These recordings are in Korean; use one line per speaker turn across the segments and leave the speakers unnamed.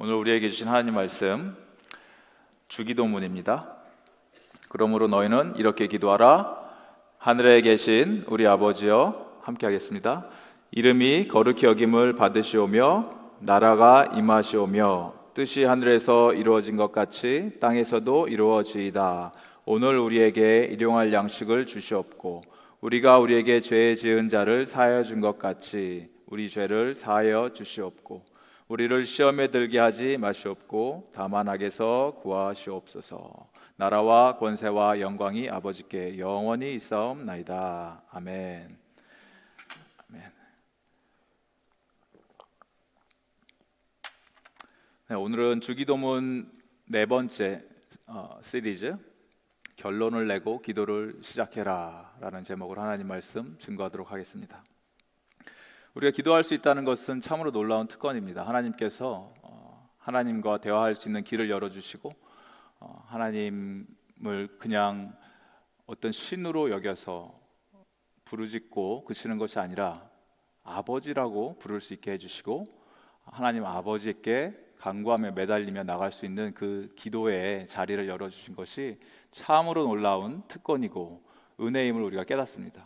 오늘 우리에게 주신 하나님 말씀 주기도문입니다. 그러므로 너희는 이렇게 기도하라. 하늘에 계신 우리 아버지여, 함께 하겠습니다. 이름이 거룩히 여김을 받으시오며 나라가 임하시오며 뜻이 하늘에서 이루어진 것 같이 땅에서도 이루어지이다. 오늘 우리에게 일용할 양식을 주시옵고 우리가 우리에게 죄 지은 자를 사하여 준 것 같이 우리 죄를 사하여 주시옵고 우리를 시험에 들게 하지 마시옵고 다만 악에서 구하시옵소서. 나라와 권세와 영광이 아버지께 영원히 있사옵나이다. 아멘. 아멘. 네, 오늘은 주기도문 네 번째 시리즈 결론을 내고 기도를 시작해라 라는 제목으로 하나님 말씀 증거하도록 하겠습니다. 우리가 기도할 수 있다는 것은 참으로 놀라운 특권입니다. 하나님께서 하나님과 대화할 수 있는 길을 열어주시고 하나님을 그냥 어떤 신으로 여겨서 부르짖고 그치는 것이 아니라 아버지라고 부를 수 있게 해주시고 하나님 아버지께 간구하며 매달리며 나갈 수 있는 그 기도의 자리를 열어주신 것이 참으로 놀라운 특권이고 은혜임을 우리가 깨닫습니다.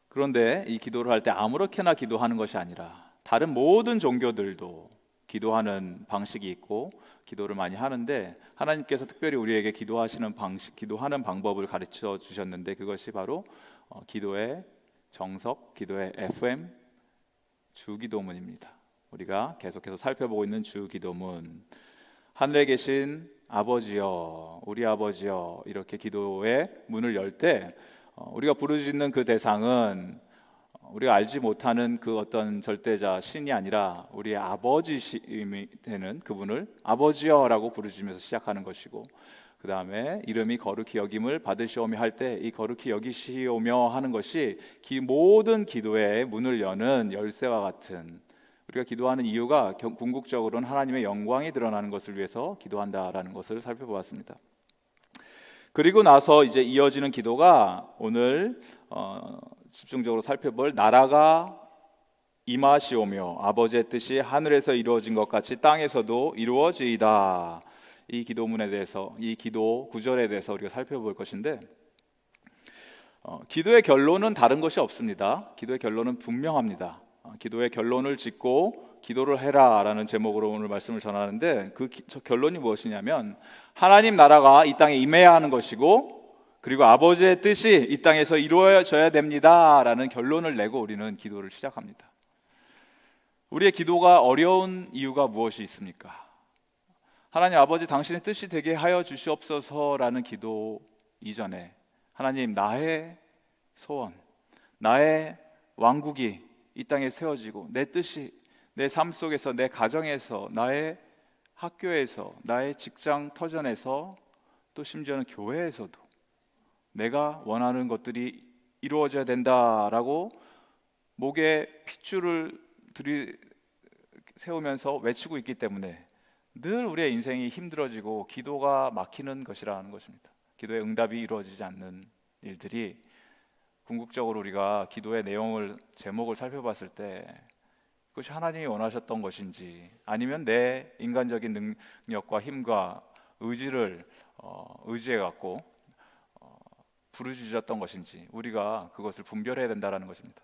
그런데 이 기도를 할 때 아무렇게나 기도하는 것이 아니라 다른 모든 종교들도 기도하는 방식이 있고 기도를 많이 하는데 하나님께서 특별히 우리에게 기도하시는 방식, 기도하는 방법을 가르쳐 주셨는데 그것이 바로 기도의 정석, 기도의 FM 주기도문입니다. 우리가 계속해서 살펴보고 있는 주기도문. 하늘에 계신 아버지여, 우리 아버지여, 이렇게 기도의 문을 열 때 우리가 부르짖는 그 대상은 우리가 알지 못하는 그 어떤 절대자 신이 아니라 우리의 아버지심이 되는 그분을 아버지여라고 부르짖으면서 시작하는 것이고, 그 다음에 이름이 거룩히 여김을 받으시오며 할 때 이 거룩히 여기시오며 하는 것이 모든 기도의 문을 여는 열쇠와 같은, 우리가 기도하는 이유가 궁극적으로는 하나님의 영광이 드러나는 것을 위해서 기도한다라는 것을 살펴보았습니다. 그리고 나서 이제 이어지는 기도가 오늘 집중적으로 살펴볼 나라가 임하시오며 아버지의 뜻이 하늘에서 이루어진 것 같이 땅에서도 이루어지이다. 이 기도문에 대해서, 이 기도 구절에 대해서 우리가 살펴볼 것인데 기도의 결론은 다른 것이 없습니다. 기도의 결론은 분명합니다. 기도의 결론을 짓고 기도를 해라 라는 제목으로 오늘 말씀을 전하는데 그 결론이 무엇이냐면 하나님 나라가 이 땅에 임해야 하는 것이고 그리고 아버지의 뜻이 이 땅에서 이루어져야 됩니다 라는 결론을 내고 우리는 기도를 시작합니다. 우리의 기도가 어려운 이유가 무엇이 있습니까? 하나님 아버지 당신의 뜻이 되게 하여 주시옵소서 라는 기도 이전에 하나님 나의 소원, 나의 왕국이 이 땅에 세워지고 내 뜻이 내 삶 속에서, 내 가정에서, 나의 학교에서, 나의 직장 터전에서, 또 심지어는 교회에서도 내가 원하는 것들이 이루어져야 된다라고 목에 핏줄을 세우면서 외치고 있기 때문에 늘 우리의 인생이 힘들어지고 기도가 막히는 것이라는 것입니다. 기도의 응답이 이루어지지 않는 일들이 궁극적으로 우리가 기도의 내용을, 제목을 살펴봤을 때 그것이 하나님이 원하셨던 것인지 아니면 내 인간적인 능력과 힘과 의지를 의지해 갖고 부르짖었던 것인지 우리가 그것을 분별해야 된다는 것입니다.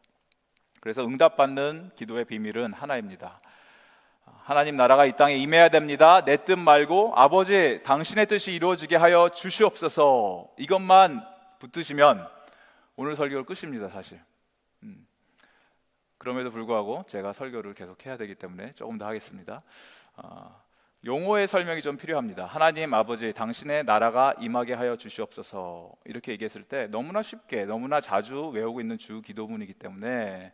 그래서 응답받는 기도의 비밀은 하나입니다. 하나님 나라가 이 땅에 임해야 됩니다. 내 뜻 말고 아버지 당신의 뜻이 이루어지게 하여 주시옵소서. 이것만 붙드시면 오늘 설교를 끝입니다. 사실 그럼에도 불구하고 제가 설교를 계속 해야 되기 때문에 조금 더 하겠습니다. 용어의 설명이 좀 필요합니다. 하나님 아버지 당신의 나라가 임하게 하여 주시옵소서 이렇게 얘기했을 때 너무나 쉽게 너무나 자주 외우고 있는 주 기도문이기 때문에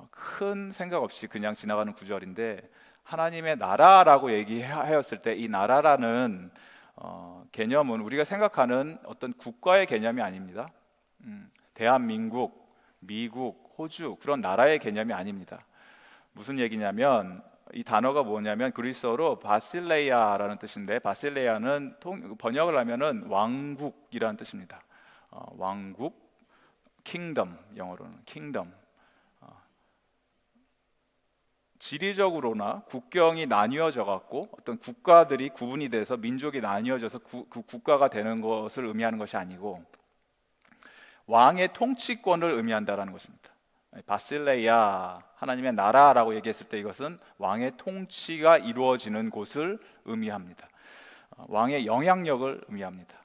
큰 생각 없이 그냥 지나가는 구절인데 하나님의 나라라고 얘기하였을 때 이 나라라는 개념은 우리가 생각하는 어떤 국가의 개념이 아닙니다. 대한민국, 미국, 호주 그런 나라의 개념이 아닙니다. 무슨 얘기냐면 이 단어가 뭐냐면 그리스어로 바실레이아라는 뜻인데 바실레이아는 번역을 하면은 왕국이라는 뜻입니다. 왕국, 킹덤, 영어로는 킹덤. 지리적으로나 국경이 나뉘어져 갖고 어떤 국가들이 구분이 돼서 민족이 나뉘어져서 그 국가가 되는 것을 의미하는 것이 아니고 왕의 통치권을 의미한다라는 것입니다. 바실레야, 하나님의 나라라고 얘기했을 때 이것은 왕의 통치가 이루어지는 곳을 의미합니다. 왕의 영향력을 의미합니다.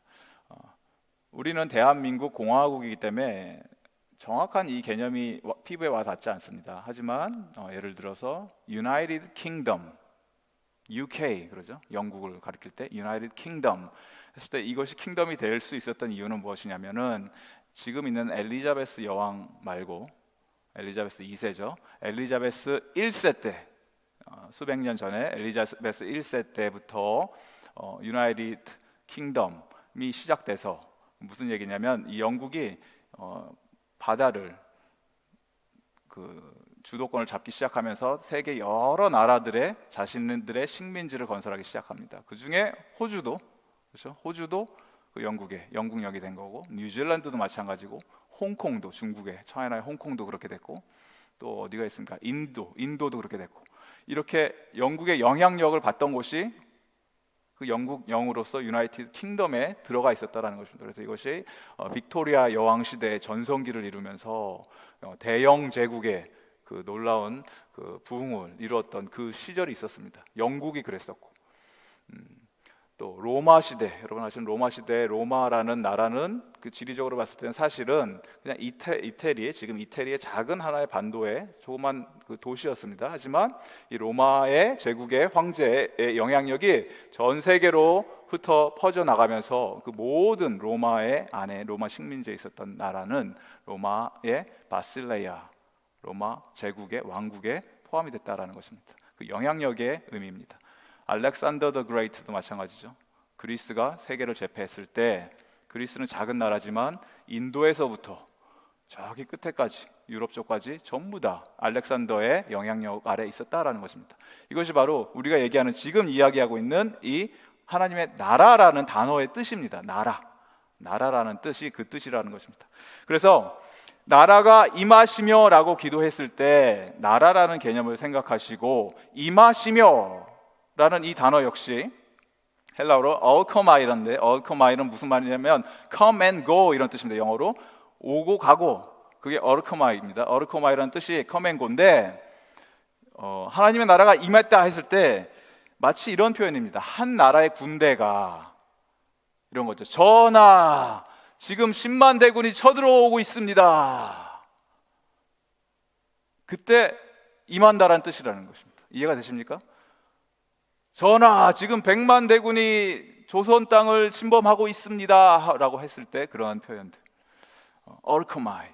우리는 대한민국 공화국이기 때문에 정확한 이 개념이 피부에 와 닿지 않습니다. 하지만 예를 들어서 United Kingdom, UK 그러죠. 영국을 가리킬 때 United Kingdom 했을 때 이것이 킹덤이 될 수 있었던 이유는 무엇이냐면은 지금 있는 엘리자베스 여왕 말고 엘리자베스 2세죠. 엘리자베스 1세 때 수백 년 전에 엘리자베스 1세 때부터 유나이티드 킹덤이 시작돼서 무슨 얘기냐면 이 영국이 바다를 주도권을 잡기 시작하면서 세계 여러 나라들의 자신들의 식민지를 건설하기 시작합니다. 그 중에 호주도 그렇죠? 호주도 그 영국의 영국령이 된 거고 뉴질랜드도 마찬가지고 홍콩도 중국의 차이나의 홍콩도 그렇게 됐고 또 어디가 있습니까? 인도도 그렇게 됐고 이렇게 영국의 영향력을 받던 곳이 그 영국 영으로서 유나이티드 킹덤에 들어가 있었다라는 것입니다. 그래서 이것이 빅토리아 여왕 시대의 전성기를 이루면서 대영 제국의 그 놀라운 그 부흥을 이루었던 그 시절이 있었습니다. 영국이 그랬었고 또 로마 시대, 여러분 아시는 로마 시대, 로마라는 나라는 그 지리적으로 봤을 때는 사실은 그냥 이태리, 지금 이태리의 작은 하나의 반도의 조그만 그 도시였습니다. 하지만 이 로마의 제국의 황제의 영향력이 전 세계로 흩어 퍼져 나가면서 그 모든 로마의 안에 로마 식민지에 있었던 나라는 로마의 바실레야, 로마 제국의 왕국에 포함이 됐다라는 것입니다. 그 영향력의 의미입니다. 알렉산더 더 그레이트도 마찬가지죠. 그리스가 세계를 제패했을 때 그리스는 작은 나라지만 인도에서부터 저기 끝에까지 유럽 쪽까지 전부 다 알렉산더의 영향력 아래 있었다라는 것입니다. 이것이 바로 우리가 얘기하는 지금 이야기하고 있는 이 하나님의 나라라는 단어의 뜻입니다. 나라라는 뜻이 그 뜻이라는 것입니다. 그래서 나라가 임하시며 라고 기도했을 때 나라라는 개념을 생각하시고 임하시며 라는 이 단어 역시 헬라어로 얼커마이라는데 얼커마이는 무슨 말이냐면 come and go 이런 뜻입니다. 영어로 오고 가고 그게 얼커마이입니다. 얼커마이라는 뜻이 come and go인데 하나님의 나라가 임했다 했을 때 마치 이런 표현입니다. 한 나라의 군대가 이런 거죠. 전하 지금 10만 대군이 쳐들어오고 있습니다. 그때 임한다라는 뜻이라는 것입니다. 이해가 되십니까? 전하 지금 100만 대군이 조선 땅을 침범하고 있습니다 라고 했을 때 그러한 표현들 얼크마이.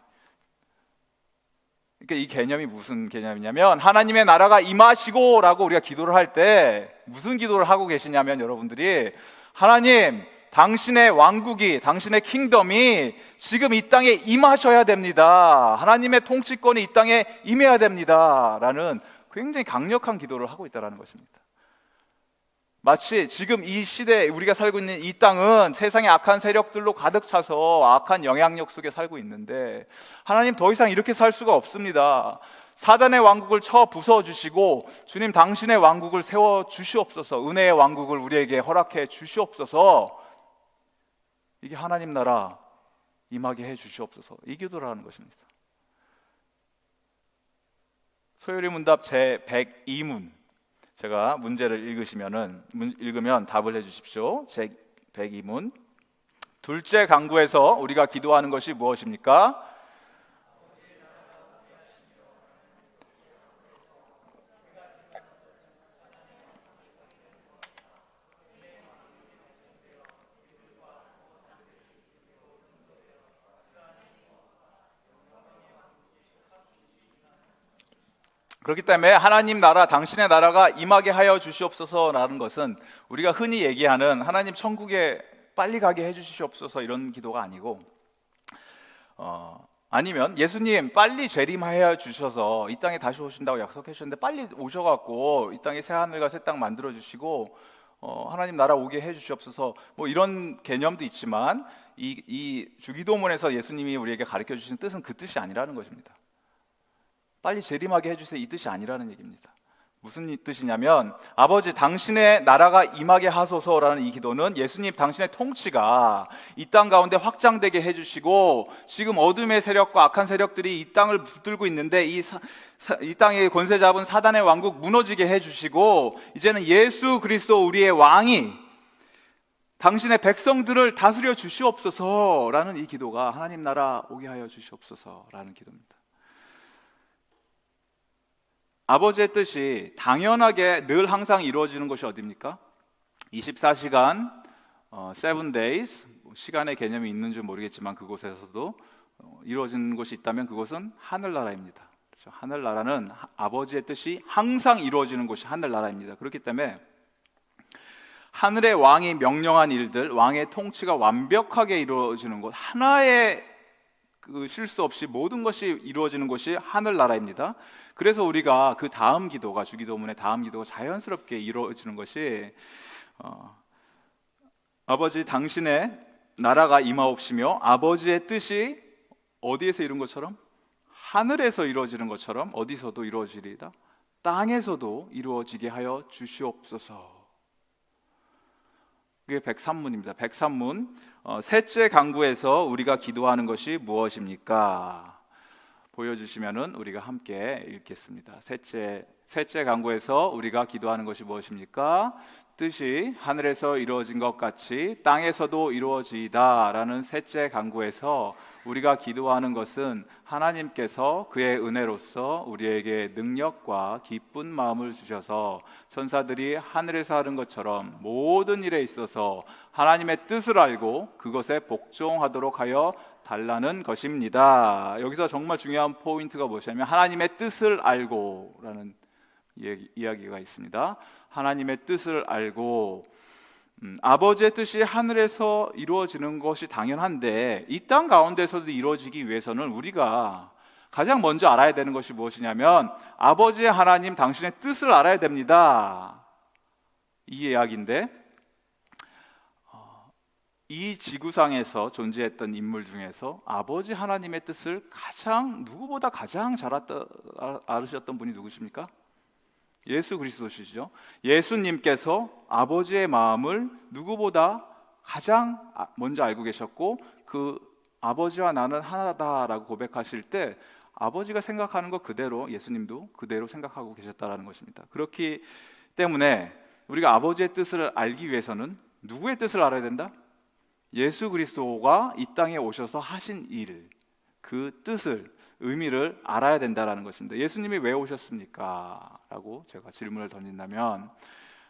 그러니까 이 개념이 무슨 개념이냐면 하나님의 나라가 임하시고 라고 우리가 기도를 할 때 무슨 기도를 하고 계시냐면 여러분들이 하나님 당신의 왕국이 당신의 킹덤이 지금 이 땅에 임하셔야 됩니다. 하나님의 통치권이 이 땅에 임해야 됩니다 라는 굉장히 강력한 기도를 하고 있다는 것입니다. 마치 지금 이 시대에 우리가 살고 있는 이 땅은 세상의 악한 세력들로 가득 차서 악한 영향력 속에 살고 있는데 하나님 더 이상 이렇게 살 수가 없습니다. 사단의 왕국을 쳐 부숴주시고 주님 당신의 왕국을 세워 주시옵소서. 은혜의 왕국을 우리에게 허락해 주시옵소서. 이게 하나님 나라 임하게 해 주시옵소서. 이 기도를 하는 것입니다. 소요리 문답 제102문 제가 문제를 읽으면 답을 해주십시오. 제 102문 둘째 강구에서 우리가 기도하는 것이 무엇입니까? 그렇기 때문에 하나님 나라, 당신의 나라가 임하게 하여 주시옵소서라는 것은 우리가 흔히 얘기하는 하나님 천국에 빨리 가게 해 주시옵소서 이런 기도가 아니고 아니면 예수님 빨리 재림하여 주셔서 이 땅에 다시 오신다고 약속해 주셨는데 빨리 오셔갖고 이 땅에 새 하늘과 새 땅 만들어 주시고 하나님 나라 오게 해 주시옵소서 뭐 이런 개념도 있지만 이 주기도문에서 예수님이 우리에게 가르쳐 주신 뜻은 그 뜻이 아니라는 것입니다. 빨리 재림하게 해주세요 이 뜻이 아니라는 얘기입니다. 무슨 뜻이냐면 아버지 당신의 나라가 임하게 하소서라는 이 기도는 예수님 당신의 통치가 이 땅 가운데 확장되게 해주시고 지금 어둠의 세력과 악한 세력들이 이 땅을 붙들고 있는데 이 땅의 권세 잡은 사단의 왕국 무너지게 해주시고 이제는 예수 그리스도 우리의 왕이 당신의 백성들을 다스려 주시옵소서라는 이 기도가 하나님 나라 오게 하여 주시옵소서라는 기도입니다. 아버지의 뜻이 당연하게 늘 항상 이루어지는 것이 어디입니까? 24시간 7 days 시간의 개념이 있는지 모르겠지만 그곳에서도 이루어지는 곳이 있다면 그곳은 하늘나라입니다. 그렇죠? 하늘나라는 아버지의 뜻이 항상 이루어지는 곳이 하늘나라입니다. 그렇기 때문에 하늘의 왕이 명령한 일들, 왕의 통치가 완벽하게 이루어지는 곳, 하나의 그 실수 없이 모든 것이 이루어지는 곳이 하늘나라입니다. 그래서 우리가 그 다음 기도가 주기도문의 다음 기도가 자연스럽게 이루어지는 것이 아버지 당신의 나라가 임하옵시며 아버지의 뜻이 어디에서 이룬 것처럼 하늘에서 이루어지는 것처럼 어디서도 이루어지리이다. 땅에서도 이루어지게 하여 주시옵소서. 그게 103문입니다. 103문 셋째 강구에서 우리가 기도하는 것이 무엇입니까? 보여주시면은 우리가 함께 읽겠습니다. 셋째 강구에서 우리가 기도하는 것이 무엇입니까? 뜻이 하늘에서 이루어진 것 같이 땅에서도 이루어지이다라는 셋째 강구에서 우리가 기도하는 것은 하나님께서 그의 은혜로서 우리에게 능력과 기쁜 마음을 주셔서 천사들이 하늘에서 하는 것처럼 모든 일에 있어서 하나님의 뜻을 알고 그것에 복종하도록 하여 달라는 것입니다. 여기서 정말 중요한 포인트가 무엇이냐면 하나님의 뜻을 알고 라는 이야기가 있습니다. 하나님의 뜻을 알고 아버지의 뜻이 하늘에서 이루어지는 것이 당연한데 이 땅 가운데서도 이루어지기 위해서는 우리가 가장 먼저 알아야 되는 것이 무엇이냐면 아버지의 하나님 당신의 뜻을 알아야 됩니다. 이 이야기인데 이 지구상에서 존재했던 인물 중에서 아버지 하나님의 뜻을 누구보다 가장 잘 알으셨던 분이 누구십니까? 예수 그리스도시죠. 예수님께서 아버지의 마음을 누구보다 가장 먼저 알고 계셨고 그 아버지와 나는 하나다라고 고백하실 때 아버지가 생각하는 것 그대로 예수님도 그대로 생각하고 계셨다라는 것입니다. 그렇기 때문에 우리가 아버지의 뜻을 알기 위해서는 누구의 뜻을 알아야 된다? 예수 그리스도가 이 땅에 오셔서 하신 일, 그 뜻을, 의미를 알아야 된다는 것입니다. 예수님이 왜 오셨습니까? 라고 제가 질문을 던진다면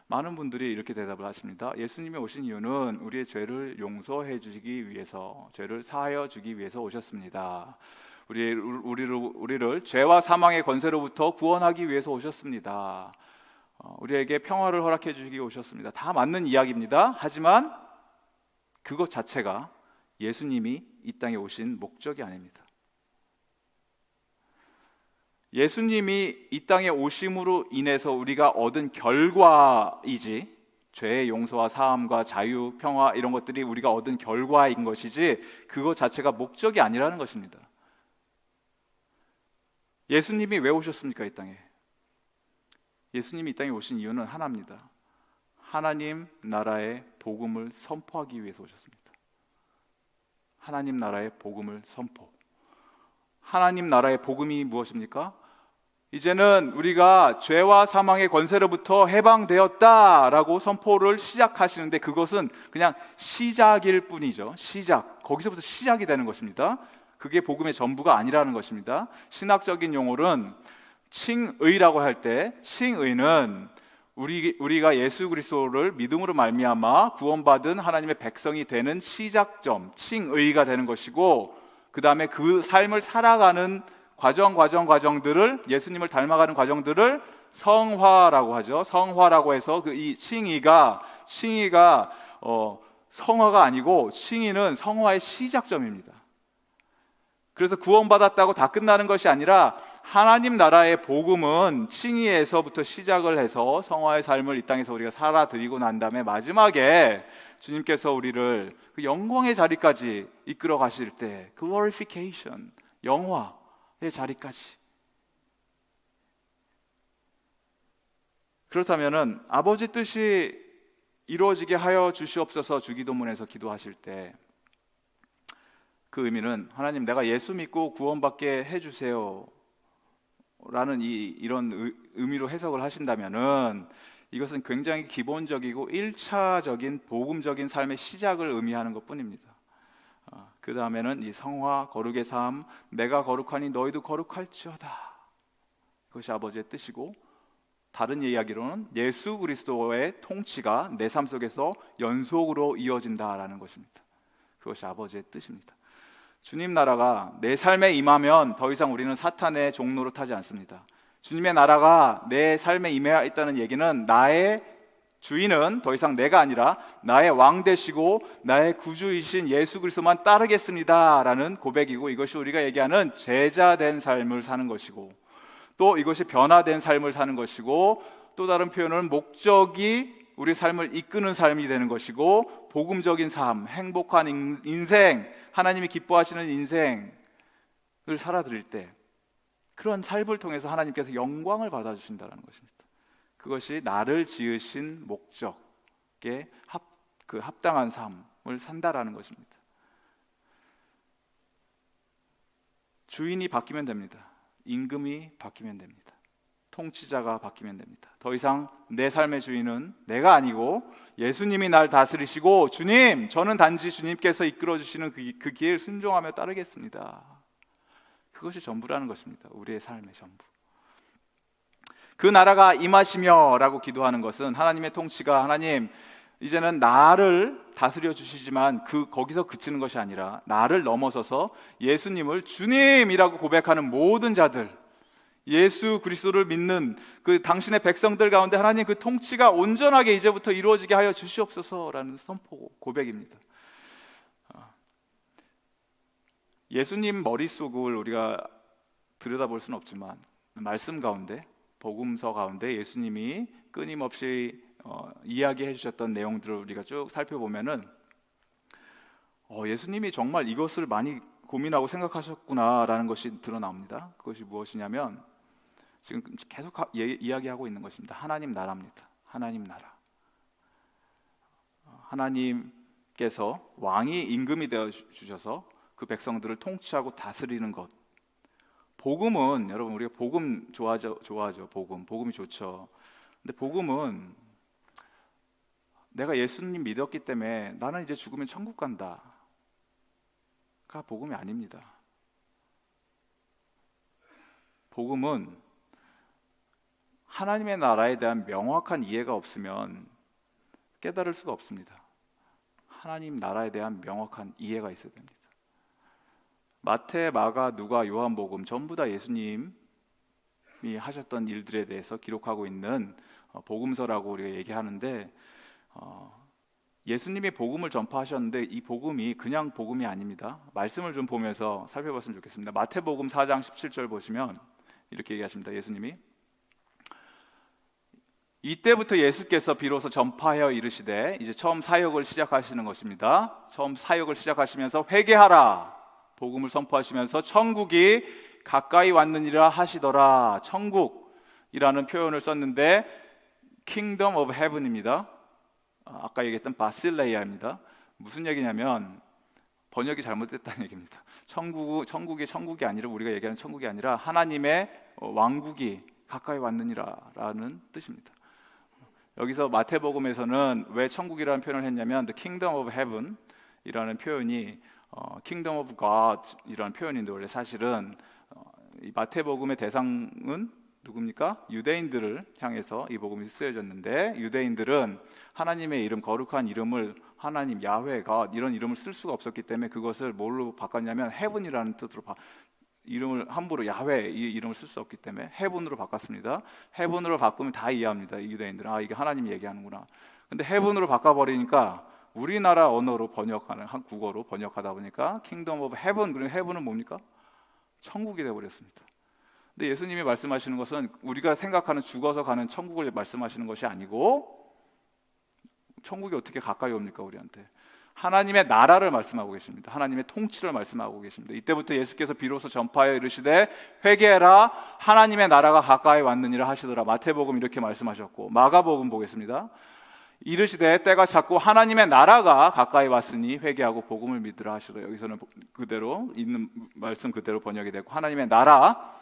많은 분들이 이렇게 대답을 하십니다. 예수님이 오신 이유는 우리의 죄를 용서해 주시기 위해서, 죄를 사하여 주기 위해서 오셨습니다. 우리를 죄와 사망의 권세로부터 구원하기 위해서 오셨습니다. 우리에게 평화를 허락해 주시기 위해 오셨습니다. 다 맞는 이야기입니다. 하지만 그것 자체가 예수님이 이 땅에 오신 목적이 아닙니다. 예수님이 이 땅에 오심으로 인해서 우리가 얻은 결과이지 죄의 용서와 사함과 자유, 평화 이런 것들이 우리가 얻은 결과인 것이지 그것 자체가 목적이 아니라는 것입니다. 예수님이 왜 오셨습니까? 이 땅에 예수님이 이 땅에 오신 이유는 하나입니다. 하나님 나라의 복음을 선포하기 위해서 오셨습니다. 하나님 나라의 복음을 선포. 하나님 나라의 복음이 무엇입니까? 이제는 우리가 죄와 사망의 권세로부터 해방되었다라고 선포를 시작하시는데 그것은 그냥 시작일 뿐이죠. 거기서부터 시작이 되는 것입니다. 그게 복음의 전부가 아니라는 것입니다. 신학적인 용어는 칭의라고 할 때 칭의는 우리가 예수 그리스도를 믿음으로 말미암아 구원받은 하나님의 백성이 되는 시작점, 칭의가 되는 것이고 그 다음에 그 삶을 살아가는 과정들을 예수님을 닮아가는 과정들을 성화라고 하죠. 성화라고 해서 이 칭의가 성화가 아니고 칭의는 성화의 시작점입니다. 그래서 구원받았다고 다 끝나는 것이 아니라 하나님 나라의 복음은 칭의에서부터 시작을 해서 성화의 삶을 이 땅에서 우리가 살아드리고 난 다음에 마지막에 주님께서 우리를 그 영광의 자리까지 이끌어 가실 때 glorification, 영화의 자리까지 그렇다면은 아버지 뜻이 이루어지게 하여 주시옵소서 주기도문에서 기도하실 때 그 의미는 하나님 내가 예수 믿고 구원받게 해주세요 라는 이런 의미로 해석을 하신다면은 이것은 굉장히 기본적이고 1차적인 복음적인 삶의 시작을 의미하는 것 뿐입니다. 그 다음에는 이 성화 거룩의 삶, 내가 거룩하니 너희도 거룩할지어다, 그것이 아버지의 뜻이고, 다른 이야기로는 예수 그리스도의 통치가 내 삶 속에서 연속으로 이어진다라는 것입니다. 그것이 아버지의 뜻입니다. 주님 나라가 내 삶에 임하면 더 이상 우리는 사탄의 종로로 타지 않습니다. 주님의 나라가 내 삶에 임해 있다는 얘기는 나의 주인은 더 이상 내가 아니라 나의 왕 되시고 나의 구주이신 예수 그리스도만 따르겠습니다 라는 고백이고, 이것이 우리가 얘기하는 제자된 삶을 사는 것이고, 또 이것이 변화된 삶을 사는 것이고, 또 다른 표현은 목적이 우리 삶을 이끄는 삶이 되는 것이고, 복음적인 삶, 행복한 인생, 하나님이 기뻐하시는 인생을 살아드릴 때 그런 삶을 통해서 하나님께서 영광을 받아주신다는 것입니다. 그것이 나를 지으신 목적에 합당한 삶을 산다라는 것입니다. 주인이 바뀌면 됩니다. 임금이 바뀌면 됩니다. 통치자가 바뀌면 됩니다. 더 이상 내 삶의 주인은 내가 아니고 예수님이 날 다스리시고, 주님, 저는 단지 주님께서 이끌어 주시는 그 길 순종하며 따르겠습니다. 그것이 전부라는 것입니다. 우리의 삶의 전부. 그 나라가 임하시며 라고 기도하는 것은 하나님의 통치가, 하나님 이제는 나를 다스려 주시지만 거기서 그치는 것이 아니라 나를 넘어서서 예수님을 주님이라고 고백하는 모든 자들, 예수 그리스도를 믿는 그 당신의 백성들 가운데 하나님 그 통치가 온전하게 이제부터 이루어지게 하여 주시옵소서라는 선포 고백입니다. 예수님 머릿속을 우리가 들여다볼 수는 없지만 말씀 가운데, 복음서 가운데 예수님이 끊임없이 이야기해 주셨던 내용들을 우리가 쭉 살펴보면은 예수님이 정말 이것을 많이 고민하고 생각하셨구나라는 것이 드러납니다. 그것이 무엇이냐면 지금 계속 이야기하고 있는 것입니다. 하나님 나라입니다. 하나님 나라. 하나님께서 왕이 임금이 되어 주셔서 그 백성들을 통치하고 다스리는 것. 복음은, 여러분 우리가 복음 좋아하죠. 복음이 좋죠. 근데 복음은 내가 예수님 믿었기 때문에 나는 이제 죽으면 천국 간다가 복음이 아닙니다. 복음은 하나님의 나라에 대한 명확한 이해가 없으면 깨달을 수가 없습니다. 하나님 나라에 대한 명확한 이해가 있어야 됩니다. 마태, 마가, 누가, 요한복음 전부 다 예수님이 하셨던 일들에 대해서 기록하고 있는 복음서라고 우리가 얘기하는데, 예수님이 복음을 전파하셨는데 이 복음이 그냥 복음이 아닙니다. 말씀을 좀 보면서 살펴봤으면 좋겠습니다. 마태복음 4장 17절 보시면 이렇게 얘기하십니다. 예수님이 이때부터 예수께서 비로소 전파하여 이르시되, 이제 처음 사역을 시작하시는 것입니다. 처음 사역을 시작하시면서 회개하라, 복음을 선포하시면서 천국이 가까이 왔느니라 하시더라. 천국이라는 표현을 썼는데 Kingdom of Heaven입니다. 아까 얘기했던 바실레이아입니다. 무슨 얘기냐면 번역이 잘못됐다는 얘기입니다. 천국이 아니라, 우리가 얘기하는 천국이 아니라 하나님의 왕국이 가까이 왔느니라라는 뜻입니다. 여기서 마태복음에서는 왜 천국이라는 표현을 했냐면 The Kingdom of Heaven 이라는 표현이 Kingdom of God 이라는 표현인데, 원래 사실은 이 마태복음의 대상은 누굽니까? 유대인들을 향해서 이 복음이 쓰여졌는데, 유대인들은 하나님의 이름, 거룩한 이름을 하나님, 야훼, 갓 이런 이름을 쓸 수가 없었기 때문에 그것을 뭘로 바꿨냐면 헤븐이라는 뜻으로 이름을 함부로 야훼 이 이름을 쓸 수 없기 때문에 헤븐으로 바꿨습니다. 헤븐으로 바꾸면 다 이해합니다. 유대인들은 이게 하나님이 얘기하는구나. 근데 헤븐으로 바꿔버리니까 우리나라 언어로 번역하는, 국어로 번역하다 보니까 킹덤 오브 헤븐, 그리고 헤븐은 뭡니까? 천국이 되어버렸습니다. 근데 예수님이 말씀하시는 것은 우리가 생각하는 죽어서 가는 천국을 말씀하시는 것이 아니고, 천국이 어떻게 가까이 옵니까 우리한테? 하나님의 나라를 말씀하고 계십니다. 하나님의 통치를 말씀하고 계십니다. 이때부터 예수께서 비로소 전파하여 이르시되 회개하라 하나님의 나라가 가까이 왔느니라 하시더라. 마태복음 이렇게 말씀하셨고, 마가복음 보겠습니다. 이르시되 때가 찼고 하나님의 나라가 가까이 왔으니 회개하고 복음을 믿으라 하시더라. 여기서는 그대로 있는 말씀 그대로 번역이 되고, 하나님의 나라,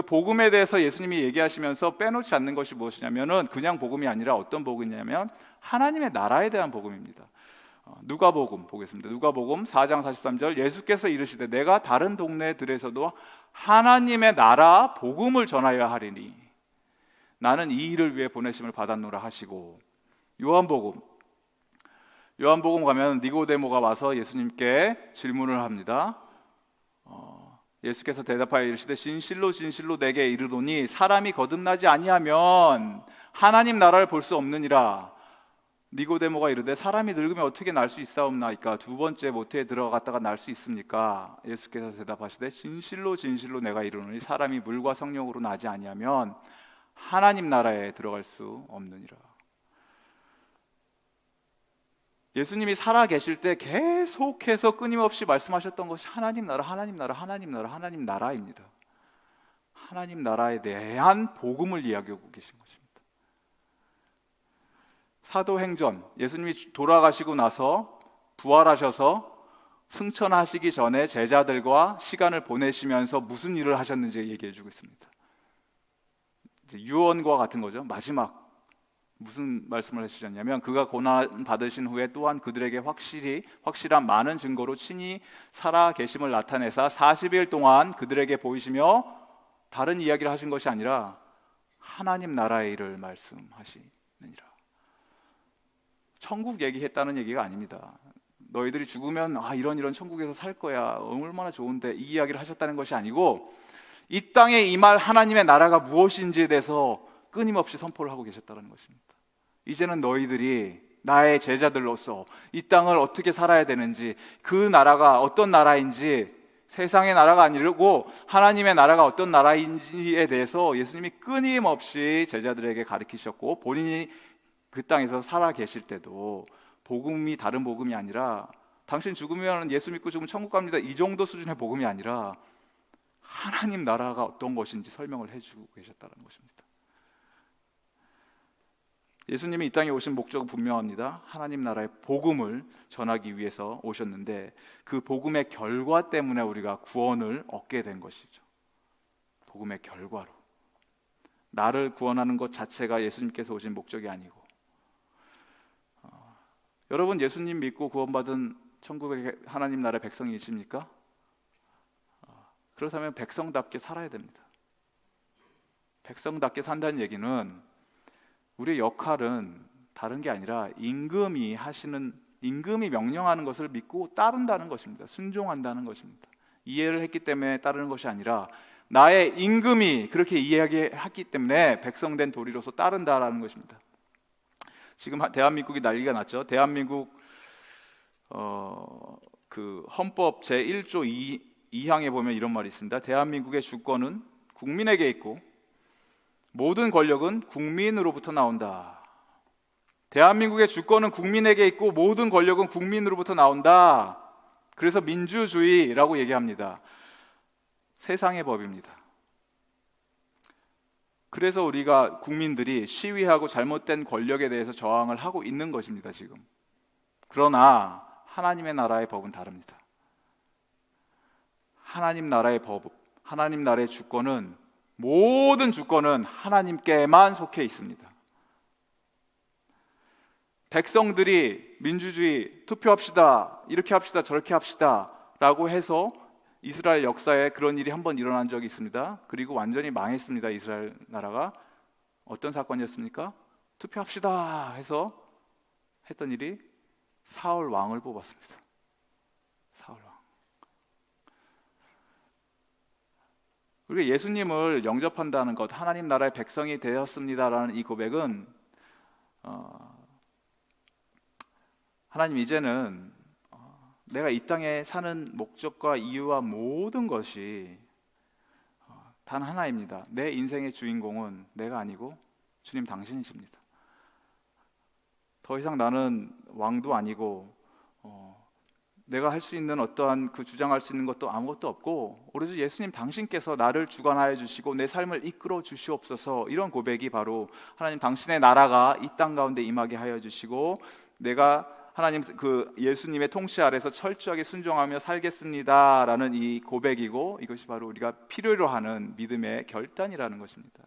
복음에 대해서 예수님이 얘기하시면서 빼놓지 않는 것이 무엇이냐면은 그냥 복음이 아니라 어떤 복음이냐면 하나님의 나라에 대한 복음입니다. 누가복음 보겠습니다. 누가복음 4장 43절, 예수께서 이르시되 내가 다른 동네들에서도 하나님의 나라 복음을 전하여야 하리니 나는 이 일을 위해 보내심을 받았노라 하시고, 요한복음 가면 니고데모가 와서 예수님께 질문을 합니다. 예수께서 대답하여 이르시되 진실로 진실로 내게 이르노니 사람이 거듭나지 아니하면 하나님 나라를 볼 수 없느니라. 니고데모가 이르되 사람이 늙으면 어떻게 날 수 있사옵나이까? 두 번째 모태에 들어갔다가 날 수 있습니까? 예수께서 대답하시되 진실로 진실로 내가 이르노니 사람이 물과 성령으로 나지 아니하면 하나님 나라에 들어갈 수 없느니라. 예수님이 살아 계실 때 계속해서 끊임없이 말씀하셨던 것이 하나님 나라, 하나님 나라, 하나님 나라, 하나님 나라입니다. 하나님 나라에 대한 복음을 이야기하고 계신 것입니다. 사도행전, 예수님이 돌아가시고 나서 부활하셔서 승천하시기 전에 제자들과 시간을 보내시면서 무슨 일을 하셨는지 얘기해 주고 있습니다. 이제 유언과 같은 거죠. 마지막 무슨 말씀을 해주셨냐면, 그가 고난 받으신 후에 또한 그들에게 확실한 많은 증거로 친히 살아 계심을 나타내사 40일 동안 그들에게 보이시며, 다른 이야기를 하신 것이 아니라 하나님 나라의 일을 말씀하시느니라. 천국 얘기했다는 얘기가 아닙니다. 너희들이 죽으면 이런 천국에서 살 거야, 얼마나 좋은데, 이 이야기를 하셨다는 것이 아니고 이 땅에 임할 하나님의 나라가 무엇인지에 대해서 끊임없이 선포를 하고 계셨다는 것입니다. 이제는 너희들이 나의 제자들로서 이 땅을 어떻게 살아야 되는지, 그 나라가 어떤 나라인지, 세상의 나라가 아니고 하나님의 나라가 어떤 나라인지에 대해서 예수님이 끊임없이 제자들에게 가르치셨고, 본인이 그 땅에서 살아 계실 때도 복음이 다른 복음이 아니라 당신 죽으면 예수 믿고 죽으면 천국 갑니다, 이 정도 수준의 복음이 아니라 하나님 나라가 어떤 것인지 설명을 해주고 계셨다는 것입니다. 예수님이 이 땅에 오신 목적은 분명합니다. 하나님 나라의 복음을 전하기 위해서 오셨는데, 그 복음의 결과 때문에 우리가 구원을 얻게 된 것이죠. 복음의 결과로. 나를 구원하는 것 자체가 예수님께서 오신 목적이 아니고, 여러분 예수님 믿고 구원받은 천국의 하나님 나라의 백성이십니까? 그렇다면 백성답게 살아야 됩니다. 백성답게 산다는 얘기는 우리의 역할은 다른 게 아니라 임금이 명령하는 것을 믿고 따른다는 것입니다. 순종한다는 것입니다. 이해를 했기 때문에 따르는 것이 아니라 나의 임금이 그렇게 이야기했기 때문에 백성된 도리로서 따른다라는 것입니다. 지금 대한민국이 난리가 났죠. 대한민국 그 헌법 제1조 2항에 보면 이런 말이 있습니다. 대한민국의 주권은 국민에게 있고 모든 권력은 국민으로부터 나온다. 대한민국의 주권은 국민에게 있고 모든 권력은 국민으로부터 나온다. 그래서 민주주의라고 얘기합니다. 세상의 법입니다. 그래서 우리가 국민들이 시위하고 잘못된 권력에 대해서 저항을 하고 있는 것입니다, 지금. 그러나 하나님의 나라의 법은 다릅니다. 하나님 나라의 법, 하나님 나라의 주권은, 모든 주권은 하나님께만 속해 있습니다. 백성들이 민주주의, 투표합시다, 이렇게 합시다, 저렇게 합시다 라고 해서 이스라엘 역사에 그런 일이 한번 일어난 적이 있습니다. 그리고 완전히 망했습니다. 이스라엘 나라가. 어떤 사건이었습니까? 투표합시다 해서 했던 일이 사울 왕을 뽑았습니다. 사울 왕. 우리가 예수님을 영접한다는 것, 하나님 나라의 백성이 되었습니다라는 이 고백은 하나님, 이제는 내가 이 땅에 사는 목적과 이유와 모든 것이 단 하나입니다. 내 인생의 주인공은 내가 아니고 주님 당신이십니다. 더 이상 나는 왕도 아니고 내가 할 수 있는 어떠한 그 주장할 수 있는 것도 아무것도 없고 오로지 예수님 당신께서 나를 주관하여 주시고 내 삶을 이끌어 주시옵소서, 이런 고백이 바로 하나님 당신의 나라가 이 땅 가운데 임하게 하여 주시고 내가 하나님 그 예수님의 통치 아래서 철저하게 순종하며 살겠습니다라는 이 고백이고, 이것이 바로 우리가 필요로 하는 믿음의 결단이라는 것입니다.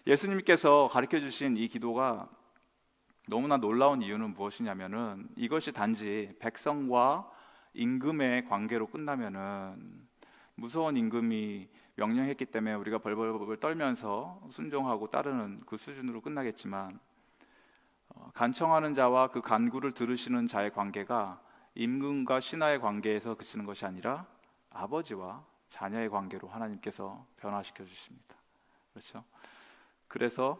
예수님께서 가르쳐 주신 이 기도가 너무나 놀라운 이유는 무엇이냐면은, 이것이 단지 백성과 임금의 관계로 끝나면은 무서운 임금이 명령했기 때문에 우리가 벌벌벌 떨면서 순종하고 따르는 그 수준으로 끝나겠지만, 간청하는 자와 그 간구를 들으시는 자의 관계가 임금과 신하의 관계에서 그치는 것이 아니라 아버지와 자녀의 관계로 하나님께서 변화시켜 주십니다. 그렇죠? 그래서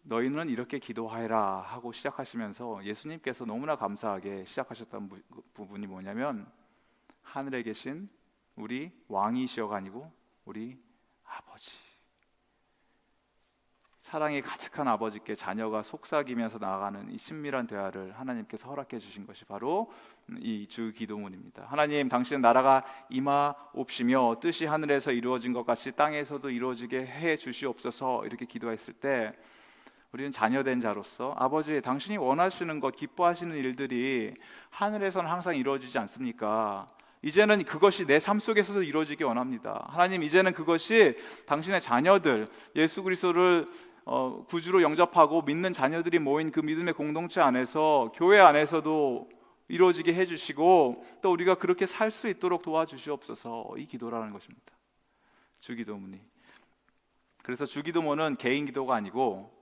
너희는 이렇게 기도하라 하고 시작하시면서 예수님께서 너무나 감사하게 시작하셨던 부분이 뭐냐면, 하늘에 계신 우리 왕이시여가 아니고 우리 아버지, 사랑이 가득한 아버지께 자녀가 속삭이면서 나아가는 이 친밀한 대화를 하나님께서 허락해 주신 것이 바로 이 주 기도문입니다. 하나님, 당신의 나라가 임하옵시며 뜻이 하늘에서 이루어진 것 같이 땅에서도 이루어지게 해 주시옵소서, 이렇게 기도했을 때 우리는 자녀된 자로서 아버지, 당신이 원하시는 것, 기뻐하시는 일들이 하늘에서는 항상 이루어지지 않습니까? 이제는 그것이 내 삶 속에서도 이루어지기 원합니다. 하나님, 이제는 그것이 당신의 자녀들, 예수 그리스도를 구주로 영접하고 믿는 자녀들이 모인 그 믿음의 공동체 안에서, 교회 안에서도 이루어지게 해주시고 또 우리가 그렇게 살 수 있도록 도와주시옵소서, 이 기도라는 것입니다. 주기도문이. 그래서 주기도문은 개인 기도가 아니고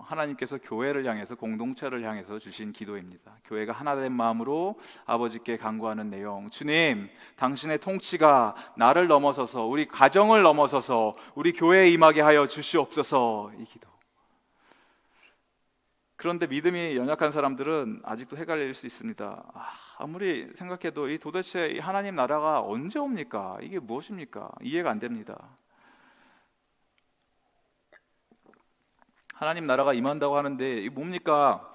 하나님께서 교회를 향해서, 공동체를 향해서 주신 기도입니다. 교회가 하나된 마음으로 아버지께 간구하는 내용, 주님, 당신의 통치가 나를 넘어서서, 우리 가정을 넘어서서 우리 교회에 임하게 하여 주시옵소서, 이 기도. 그런데 믿음이 연약한 사람들은 아직도 헷갈릴 수 있습니다. 아무리 생각해도 도대체 이 하나님 나라가 언제 옵니까? 이게 무엇입니까? 이해가 안 됩니다. 하나님 나라가 임한다고 하는데 이게 뭡니까?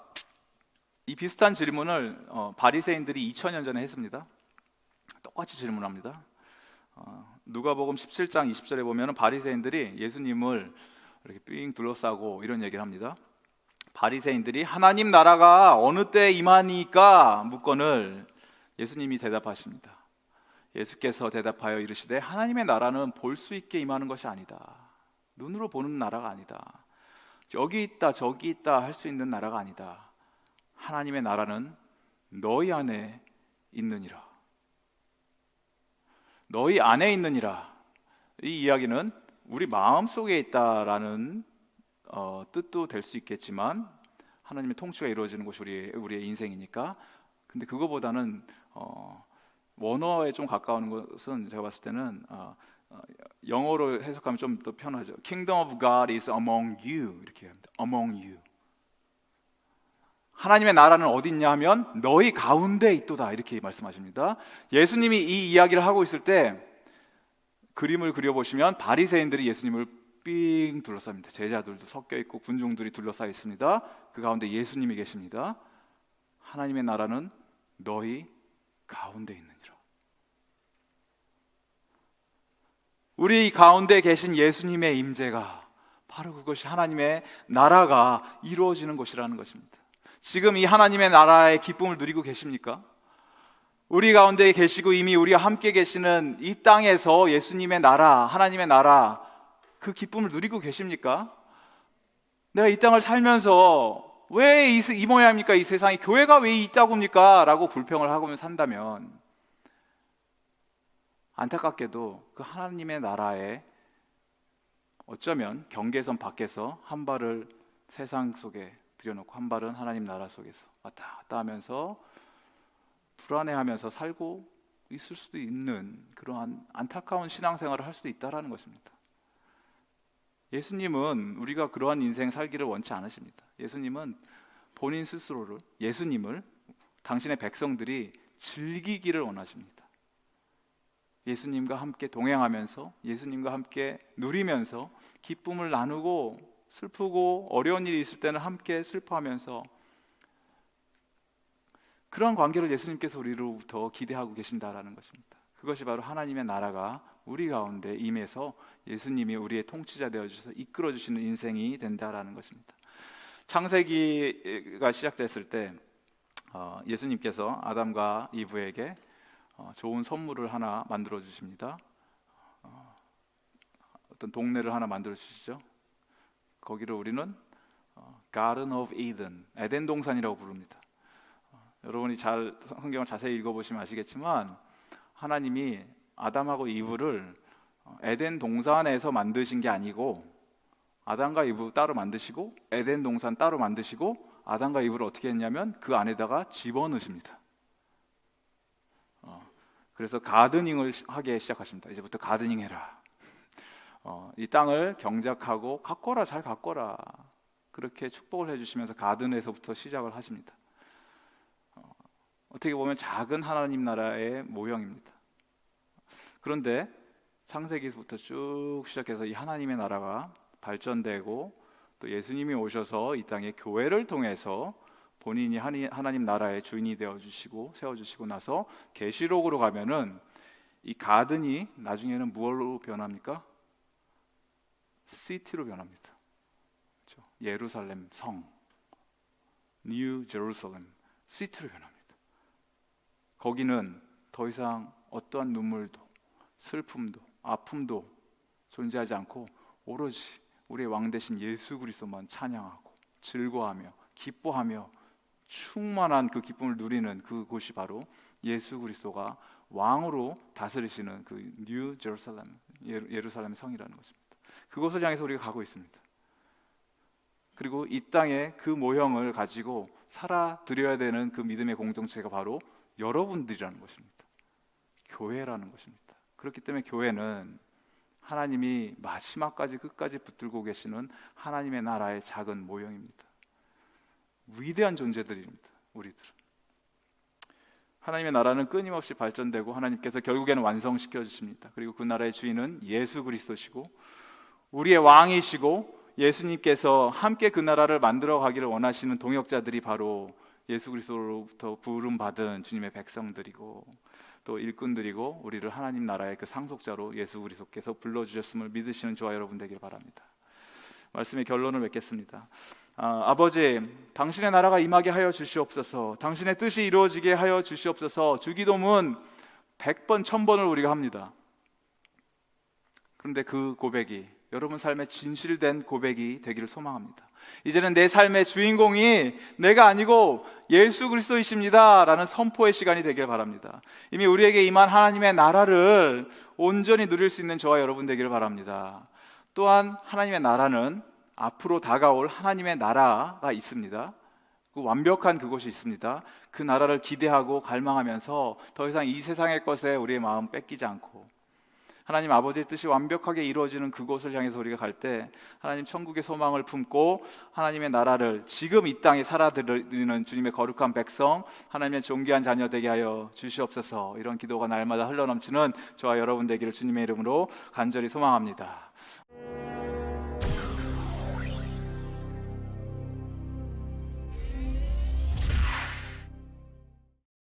이 비슷한 질문을 바리새인들이 2000년 전에 했습니다. 똑같이 질문합니다. 누가복음 17장 20절에 보면 바리새인들이 예수님을 이렇게 삥 둘러싸고 이런 얘기를 합니다. 바리새인들이 하나님 나라가 어느 때 임하니까 묻거늘 예수님이 대답하십니다. 예수께서 대답하여 이르시되 하나님의 나라는 볼 수 있게 임하는 것이 아니다. 눈으로 보는 나라가 아니다. 여기 있다 저기 있다 할 수 있는 나라가 아니다. 하나님의 나라는 너희 안에 있느니라. 너희 안에 있느니라. 이 이야기는 우리 마음속에 있다라는 뜻도 될 수 있겠지만, 하나님의 통치가 이루어지는 곳이 우리의 인생이니까. 근데 그거보다는 원어에 좀 가까운 것은 제가 봤을 때는 영어로 해석하면 좀 더 편하죠. Kingdom of God is among you, 이렇게 합니다. Among you. 하나님의 나라는 어디 있냐 하면 너희 가운데 있도다, 이렇게 말씀하십니다. 예수님이 이 이야기를 하고 있을 때 그림을 그려보시면 바리새인들이 예수님을 삥 둘러쌉니다. 제자들도 섞여 있고 군중들이 둘러싸여 있습니다. 그 가운데 예수님이 계십니다. 하나님의 나라는 너희 가운데 있느니라. 우리 가운데 계신 예수님의 임재가 바로 그것이 하나님의 나라가 이루어지는 것이라는 것입니다. 지금 이 하나님의 나라의 기쁨을 누리고 계십니까? 우리 가운데 계시고 이미 우리와 함께 계시는 이 땅에서 예수님의 나라, 하나님의 나라, 그 기쁨을 누리고 계십니까? 내가 이 땅을 살면서 왜 이 모양입니까? 이 세상에 교회가 왜 있다고입니까? 라고 불평을 하고 산다면, 안타깝게도 그 하나님의 나라에 어쩌면 경계선 밖에서 한 발을 세상 속에 들여놓고 한 발은 하나님 나라 속에서 왔다 갔다 하면서 불안해하면서 살고 있을 수도 있는 그러한 안타까운 신앙생활을 할 수도 있다는 것입니다. 예수님은 우리가 그러한 인생 살기를 원치 않으십니다. 예수님은 본인 스스로를, 예수님을 당신의 백성들이 즐기기를 원하십니다. 예수님과 함께 동행하면서, 예수님과 함께 누리면서 기쁨을 나누고 슬프고 어려운 일이 있을 때는 함께 슬퍼하면서 그런 관계를 예수님께서 우리로부터 기대하고 계신다라는 것입니다. 그것이 바로 하나님의 나라가 우리 가운데 임해서 예수님이 우리의 통치자 되어주셔서 이끌어주시는 인생이 된다라는 것입니다. 창세기가 시작됐을 때 예수님께서 아담과 이브에게 좋은 선물을 하나 만들어 주십니다. 어떤 동네를 하나 만들어 주시죠. 거기를 우리는 Garden of Eden, 에덴 동산이라고 부릅니다. 여러분이 잘 성경을 자세히 읽어보시면 아시겠지만 하나님이 아담하고 이브를 에덴 동산에서 만드신 게 아니고 아담과 이브 따로 만드시고 에덴 동산 따로 만드시고 아담과 이브를 어떻게 했냐면 그 안에다가 집어넣으십니다. 그래서 가드닝을 하게 시작하십니다. 이제부터 가드닝 해라. 이 땅을 경작하고 가꿔라, 잘 가꿔라. 그렇게 축복을 해주시면서 가든에서부터 시작을 하십니다. 어떻게 보면 작은 하나님 나라의 모형입니다. 그런데 창세기에서부터 쭉 시작해서 이 하나님의 나라가 발전되고 또 예수님이 오셔서 이 땅에 교회를 통해서 본인이 하나님 나라의 주인이 되어주시고 세워주시고 나서 계시록으로 가면은 이 가든이 나중에는 무엇로 변합니까? 시티로 변합니다. 그렇죠? 예루살렘 성, 뉴 제루살렘, 시티로 변합니다. 거기는 더 이상 어떠한 눈물도 슬픔도 아픔도 존재하지 않고 오로지 우리의 왕 대신 예수 그리스도만 찬양하고 즐거워하며 기뻐하며 충만한 그 기쁨을 누리는 그곳이 바로 예수 그리스도가 왕으로 다스리시는 그 뉴 제루살렘, 예루살렘 성이라는 것입니다. 그곳을 향해서 우리가 가고 있습니다. 그리고 이 땅에 그 모형을 가지고 살아드려야 되는 그 믿음의 공동체가 바로 여러분들이라는 것입니다. 교회라는 것입니다. 그렇기 때문에 교회는 하나님이 마지막까지 끝까지 붙들고 계시는 하나님의 나라의 작은 모형입니다. 위대한 존재들입니다. 우리들은 하나님의 나라는 끊임없이 발전되고 하나님께서 결국에는 완성시켜 주십니다. 그리고 그 나라의 주인은 예수 그리스도시고 우리의 왕이시고 예수님께서 함께 그 나라를 만들어 가기를 원하시는 동역자들이 바로 예수 그리스도로부터 부름받은 주님의 백성들이고 또 일꾼들이고 우리를 하나님 나라의 그 상속자로 예수 그리스도께서 불러주셨음을 믿으시는 저와 여러분 되길 바랍니다. 말씀의 결론을 맺겠습니다. 아버지, 당신의 나라가 임하게 하여 주시옵소서. 당신의 뜻이 이루어지게 하여 주시옵소서. 주기도문 100번, 1000번을 우리가 합니다. 그런데 그 고백이 여러분 삶의 진실된 고백이 되기를 소망합니다. 이제는 내 삶의 주인공이 내가 아니고 예수 그리스도이십니다 라는 선포의 시간이 되길 바랍니다. 이미 우리에게 임한 하나님의 나라를 온전히 누릴 수 있는 저와 여러분 되기를 바랍니다. 또한 하나님의 나라는 앞으로 다가올 하나님의 나라가 있습니다. 그 완벽한 그곳이 있습니다. 그 나라를 기대하고 갈망하면서 더 이상 이 세상의 것에 우리의 마음 뺏기지 않고 하나님 아버지의 뜻이 완벽하게 이루어지는 그곳을 향해서 우리가 갈 때 하나님 천국의 소망을 품고 하나님의 나라를 지금 이 땅에 살아드리는 주님의 거룩한 백성, 하나님의 존귀한 자녀 되게 하여 주시옵소서. 이런 기도가 날마다 흘러넘치는 저와 여러분 되기를 주님의 이름으로 간절히 소망합니다.